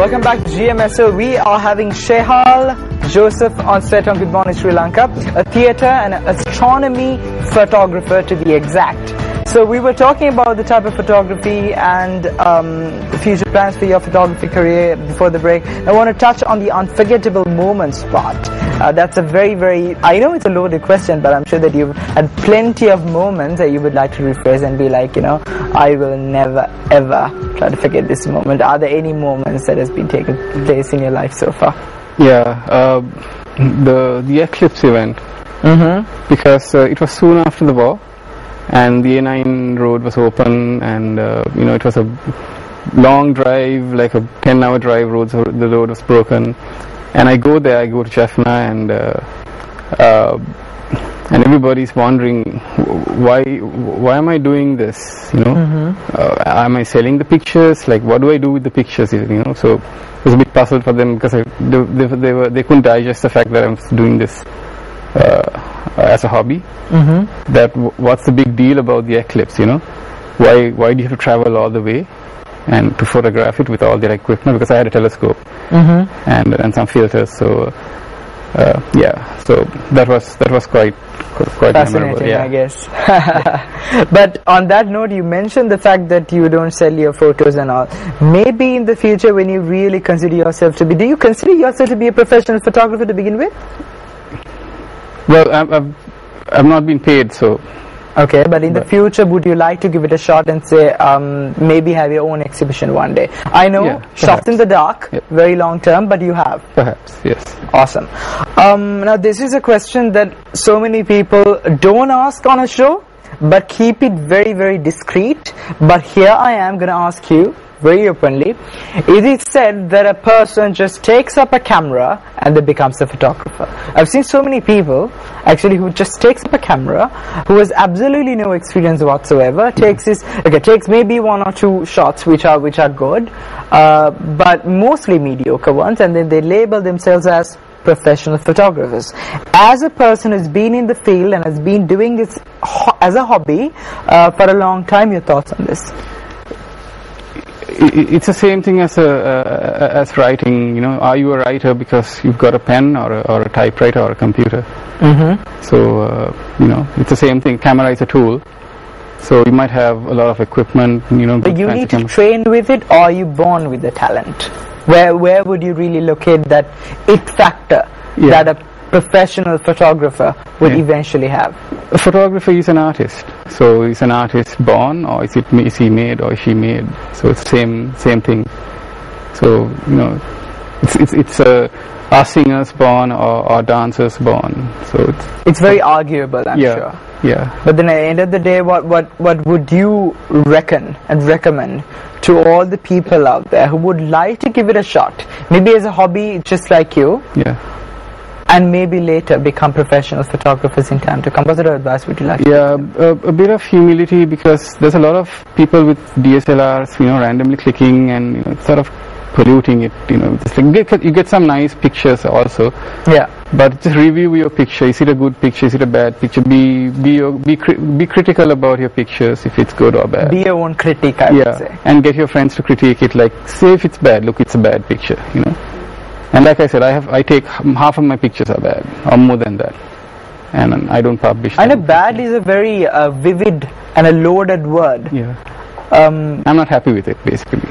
Welcome back to GMSO. We are having Shehal Joseph on set on Good Morning Sri Lanka, a theatre and astronomy photographer to be exact. So we were talking about the type of photography and the future plans for your photography career before the break. I want to touch on the unforgettable moments part. That's a very, I know it's a loaded question, but I'm sure that you've had plenty of moments that you would like to rephrase and be like, you know, I will never ever try to forget this moment. Are there any moments that has been taken place in your life so far? Yeah, the eclipse event, because it was soon after the war, and the A9 road was open, and you know, it was a long drive, like a 10-hour drive. The road was broken, and I go there. I go to Jaffna, and everybody's wondering why am I doing this? You know, am I selling the pictures? Like, what do I do with the pictures? You know, so it was a bit puzzled for them because they couldn't digest the fact that I'm doing this as a hobby. That what's the big deal about the eclipse? You know, why do you have to travel all the way and to photograph it with all their equipment? Because I had a telescope and some filters. So yeah, so that was quite fascinating, memorable, yeah. I guess. But on that note, you mentioned the fact that you don't sell your photos and all. Maybe in the future, when you really consider yourself to be, do you consider yourself to be a professional photographer to begin with? Well, I've not been paid, so. Okay, but in the future, would you like to give it a shot and say, maybe have your own exhibition one day? I know, shots in the dark, very long term, but you have. Perhaps, yes. Awesome. Now, this is a question that so many people don't ask on a show, but keep it very discreet. But here I am going to ask you very openly. Is it said that a person just takes up a camera and then becomes a photographer? I've seen so many people actually who just takes up a camera, who has absolutely no experience whatsoever, takes maybe one or two shots which are good, but mostly mediocre ones, and then they label themselves as professional photographers. As a person who's been in the field and has been doing this as a hobby for a long time, your thoughts on this? It's the same thing as writing. You know, are you a writer because you've got a pen or a typewriter or a computer? So you know, it's the same thing. Camera is a tool, so you might have a lot of equipment. You know, but you need to train with it, or are you born with the talent? Where would you really locate that it factor that a professional photographer would eventually have? A photographer is an artist. So is an artist born, or is he made, or is she made? So it's same thing. So you know, it's are singers born or dancers born? So it's very arguable, I'm sure. Yeah. But then at the end of the day, what would you reckon and recommend to all the people out there who would like to give it a shot, maybe as a hobby, just like you? Yeah. And maybe later become professional photographers in time to come. What advice would you like? Yeah, a bit of humility, because there's a lot of people with DSLRs, you know, randomly clicking and, you know, sort of polluting it. You know, just like you get some nice pictures also. Yeah. But just review your picture. Is it a good picture? Is it a bad picture? Be critical about your pictures, if it's good or bad. Be your own critic, I would say. And get your friends to critique it. Like, say if it's bad, look, it's a bad picture. You know. And like I said, I take half of my pictures are bad, or more than that, and I don't publish them. And a bad is a very vivid and a loaded word. Yeah. I'm not happy with it, basically.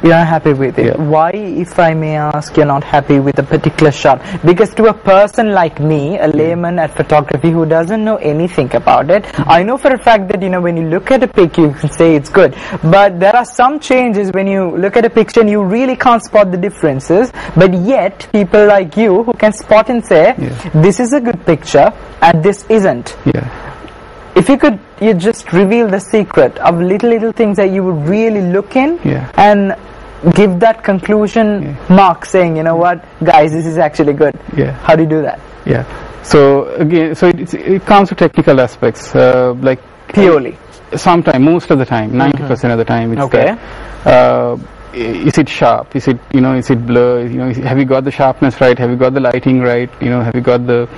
You're not happy with it. Yeah. Why, if I may ask, you're not happy with a particular shot? Because to a person like me, a layman at photography who doesn't know anything about it, I know for a fact that, you know, when you look at a pic, you can say it's good. But there are some changes when you look at a picture and you really can't spot the differences. But yet, people like you who can spot and say, this is a good picture and this isn't. Yeah. If you could, you just reveal the secret of little things that you would really look in and give that conclusion mark, saying, you know what, guys, this is actually good. Yeah. How do you do that? Yeah. So again, it comes to technical aspects, like purely. Sometimes, most of the time, 90% of the time, it's that. Is it sharp? Is it, you know, is it blur? You know, have you got the sharpness right? Have you got the lighting right? You know, have you got the,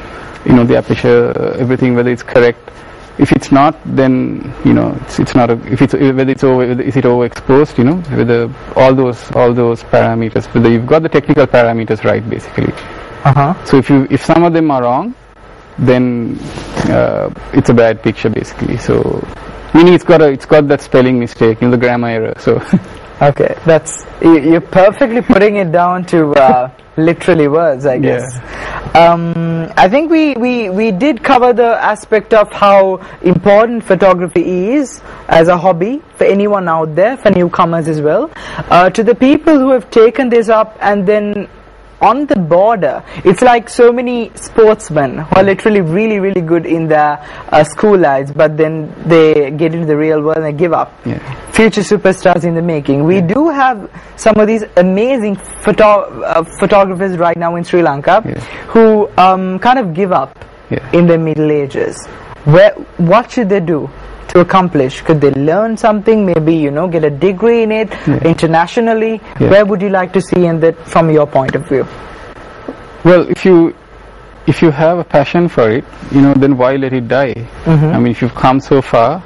you know, the aperture, everything, whether it's correct? if it's not, then you know it's not. If it's whether it's is it overexposed? You know, whether all those parameters, whether you've got the technical parameters right, basically. So if some of them are wrong, then it's a bad picture, basically. So meaning it's got that spelling mistake, the grammar error. So okay, you're perfectly putting it down to literally words, I guess. Yeah. I think we did cover the aspect of how important photography is as a hobby for anyone out there, for newcomers as well. To the people who have taken this up and then on the border, it's like so many sportsmen who are literally really, really good in their school lives, but then they get into the real world and they give up. Yeah. Future superstars in the making. We do have some of these amazing photographers right now in Sri Lanka who kind of give up in their middle ages. What should they do to accomplish? Could they learn something, maybe get a degree in it internationally? Where would you like to see in that from your point of view? Well, if you have a passion for it, then why let it die? I mean, if you've come so far,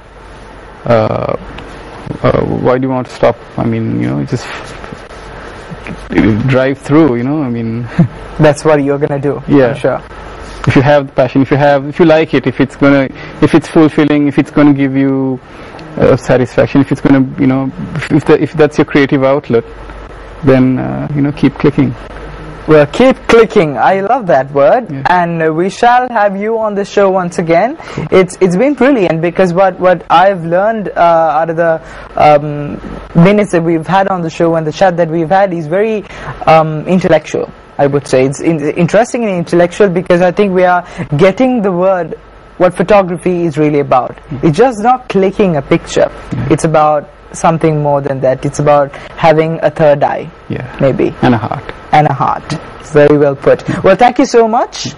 why do you want to stop? I mean, just drive through, I mean. That's what you're gonna do. Yeah, I'm sure. If you have the passion, if you like it, if it's fulfilling, if it's gonna give you satisfaction, if it's gonna, if that's your creative outlet, then keep clicking. Well, keep clicking. I love that word, and we shall have you on the show once again. It's been brilliant because what I've learned out of the minutes that we've had on the show and the chat that we've had is very intellectual. I would say it's interesting and intellectual because I think we are getting the word what photography is really about. It's just not clicking a picture. It's about something more than that. It's about having a third eye, maybe, and a heart. And a heart. Very well put. Well, thank you so much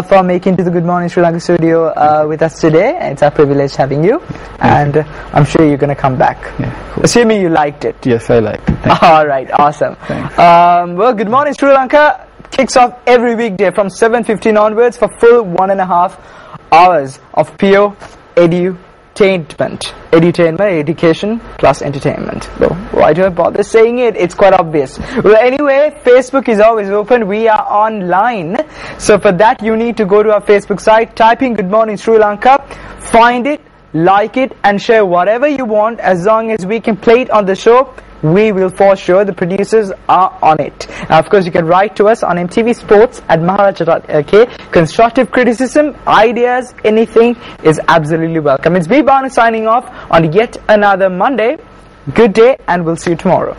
for making to the Good Morning Sri Lanka studio with us today. It's our privilege having you, and I'm sure you're going to come back. Yeah, cool. Assuming you liked it. Yes, I liked it. All right, awesome. Well, Good Morning Sri Lanka kicks off every weekday from 7:15 onwards for full 1.5 hours of pure edutainment, education plus entertainment. Well, why do I bother saying it? It's quite obvious. Well, anyway, Facebook is always open. We are online. So for that, you need to go to our Facebook site, type in Good Morning Sri Lanka, find it, like it, and share whatever you want. As long as we can play it on the show, we will for sure. The producers are on it. Now, of course, you can write to us on mtvsports@maharaja.lk. Constructive criticism, ideas, anything is absolutely welcome. It's B. Banu signing off on yet another Monday. Good day, and we'll see you tomorrow.